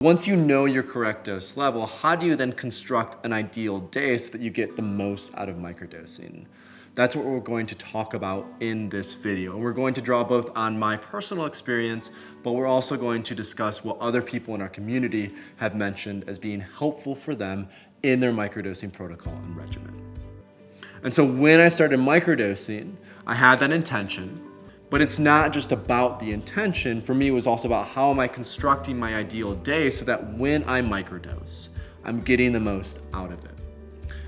Once you know your correct dose level, how do you then construct an ideal day so that you get the most out of microdosing? That's what we're going to talk about in this video. And we're going to draw both on my personal experience, but we're also going to discuss what other people in our community have mentioned as being helpful for them in their microdosing protocol and regimen. And so when I started microdosing, I had that intention. But it's not just about the intention. For me, it was also about how am I constructing my ideal day so that when I microdose, I'm getting the most out of it.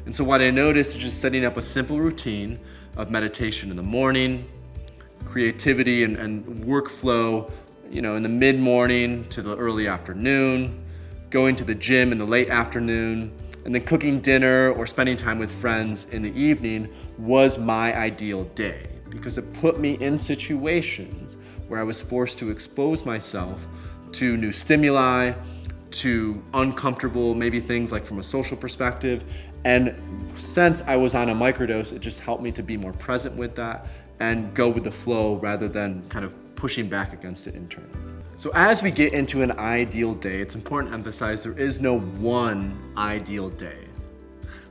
And so what I noticed is just setting up a simple routine of meditation in the morning, creativity and workflow, in the mid-morning to the early afternoon, going to the gym in the late afternoon, and then cooking dinner or spending time with friends in the evening was my ideal day, because it put me in situations where I was forced to expose myself to new stimuli, to uncomfortable, maybe things like from a social perspective. And since I was on a microdose, it just helped me to be more present with that and go with the flow rather than kind of pushing back against it internally. So as we get into an ideal day, it's important to emphasize there is no one ideal day.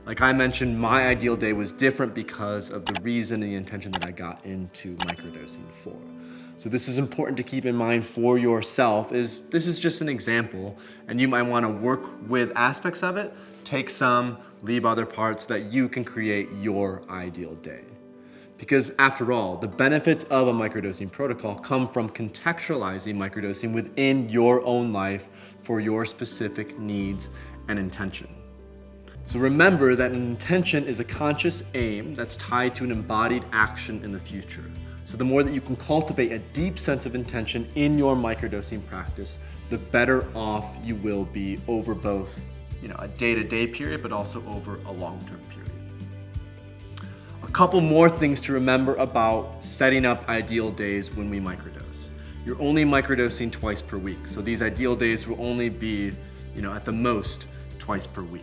Like I mentioned, my ideal day was different because of the reason and the intention that I got into microdosing for. So this is important to keep in mind for yourself. This is just an example, and you might want to work with aspects of it, take some, leave other parts that you can create your ideal day. Because after all, the benefits of a microdosing protocol come from contextualizing microdosing within your own life for your specific needs and intention. So remember that an intention is a conscious aim that's tied to an embodied action in the future. So the more that you can cultivate a deep sense of intention in your microdosing practice, the better off you will be over both, a day-to-day period, but also over a long-term period. A couple more things to remember about setting up ideal days when we microdose. You're only microdosing twice per week. So these ideal days will only be, at the most twice per week.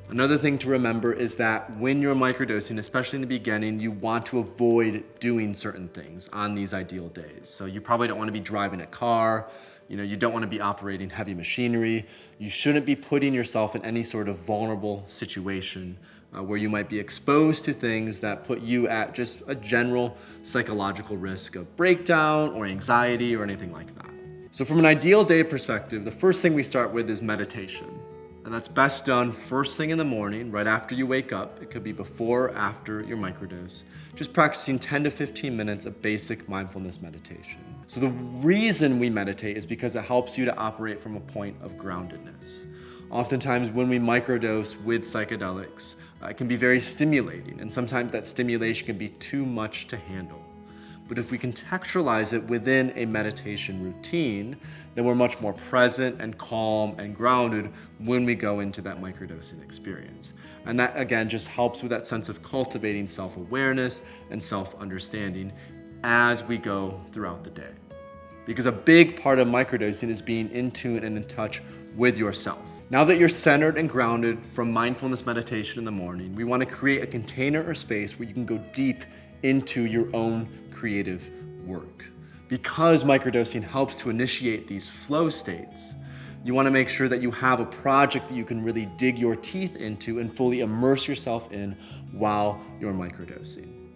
Another thing to remember is that when you're microdosing, especially in the beginning, you want to avoid doing certain things on these ideal days. So you probably don't want to be driving a car, you don't want to be operating heavy machinery. You shouldn't be putting yourself in any sort of vulnerable situation where you might be exposed to things that put you at just a general psychological risk of breakdown or anxiety or anything like that. So from an ideal day perspective, the first thing we start with is meditation. And that's best done first thing in the morning, right after you wake up. It could be before or after your microdose. Just practicing 10 to 15 minutes of basic mindfulness meditation. So the reason we meditate is because it helps you to operate from a point of groundedness. Oftentimes when we microdose with psychedelics, it can be very stimulating, and sometimes that stimulation can be too much to handle. But if we contextualize it within a meditation routine, then we're much more present and calm and grounded when we go into that microdosing experience. And that, again, just helps with that sense of cultivating self-awareness and self-understanding as we go throughout the day. Because a big part of microdosing is being in tune and in touch with yourself. Now that you're centered and grounded from mindfulness meditation in the morning, we want to create a container or space where you can go deep into your own creative work. Because microdosing helps to initiate these flow states, you want to make sure that you have a project that you can really dig your teeth into and fully immerse yourself in while you're microdosing.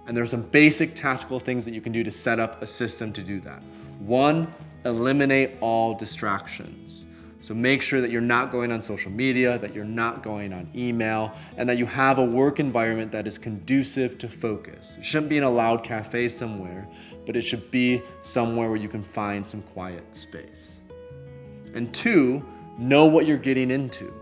And there's some basic tactical things that you can do to set up a system to do that. One, eliminate all distractions. So make sure that you're not going on social media, that you're not going on email, and that you have a work environment that is conducive to focus. It shouldn't be in a loud cafe somewhere, but it should be somewhere where you can find some quiet space. And two, know what you're getting into.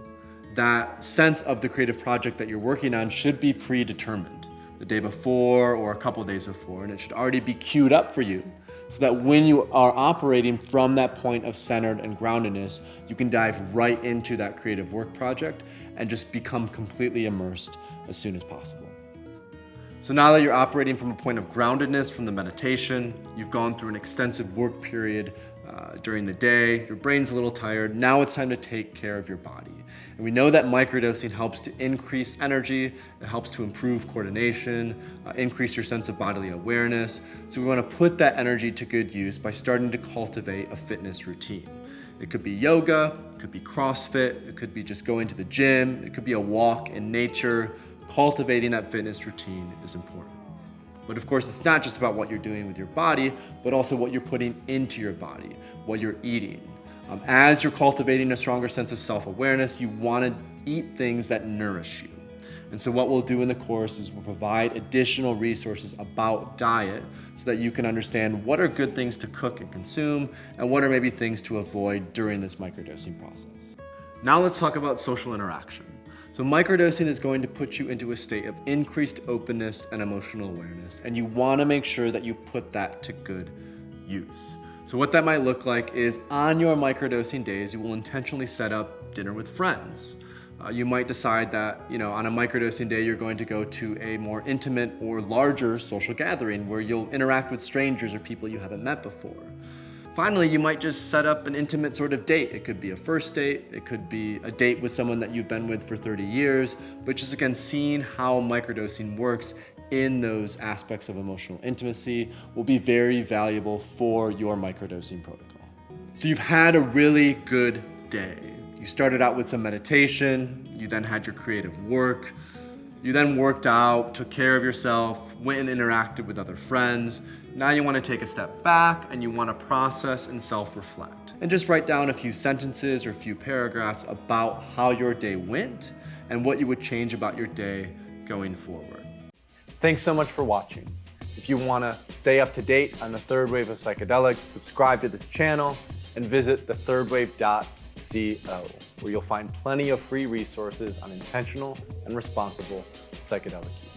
That sense of the creative project that you're working on should be predetermined the day before or a couple days before, and it should already be queued up for you, so that when you are operating from that point of centered and groundedness, you can dive right into that creative work project and just become completely immersed as soon as possible. So now that you're operating from a point of groundedness from the meditation, you've gone through an extensive work period during the day, your brain's a little tired, now it's time to take care of your body. And we know that microdosing helps to increase energy, it helps to improve coordination, increase your sense of bodily awareness. So we want to put that energy to good use by starting to cultivate a fitness routine. It could be yoga, it could be CrossFit, it could be just going to the gym, it could be a walk in nature. Cultivating that fitness routine is important. But of course, it's not just about what you're doing with your body, but also what you're putting into your body, what you're eating. As you're cultivating a stronger sense of self-awareness, you want to eat things that nourish you. And so what we'll do in the course is we'll provide additional resources about diet so that you can understand what are good things to cook and consume and what are maybe things to avoid during this microdosing process. Now let's talk about social interaction. So microdosing is going to put you into a state of increased openness and emotional awareness, and you want to make sure that you put that to good use. So what that might look like is on your microdosing days, you will intentionally set up dinner with friends. You might decide that, on a microdosing day, you're going to go to a more intimate or larger social gathering where you'll interact with strangers or people you haven't met before. Finally, you might just set up an intimate sort of date. It could be a first date, it could be a date with someone that you've been with for 30 years, but just again, seeing how microdosing works in those aspects of emotional intimacy will be very valuable for your microdosing protocol. So you've had a really good day. You started out with some meditation, you then had your creative work, you then worked out, took care of yourself, went and interacted with other friends. Now you want to take a step back and you want to process and self-reflect. And just write down a few sentences or a few paragraphs about how your day went and what you would change about your day going forward. Thanks so much for watching. If you want to stay up to date on the third wave of psychedelics, subscribe to this channel and visit thethirdwave.co, where you'll find plenty of free resources on intentional and responsible psychedelic use.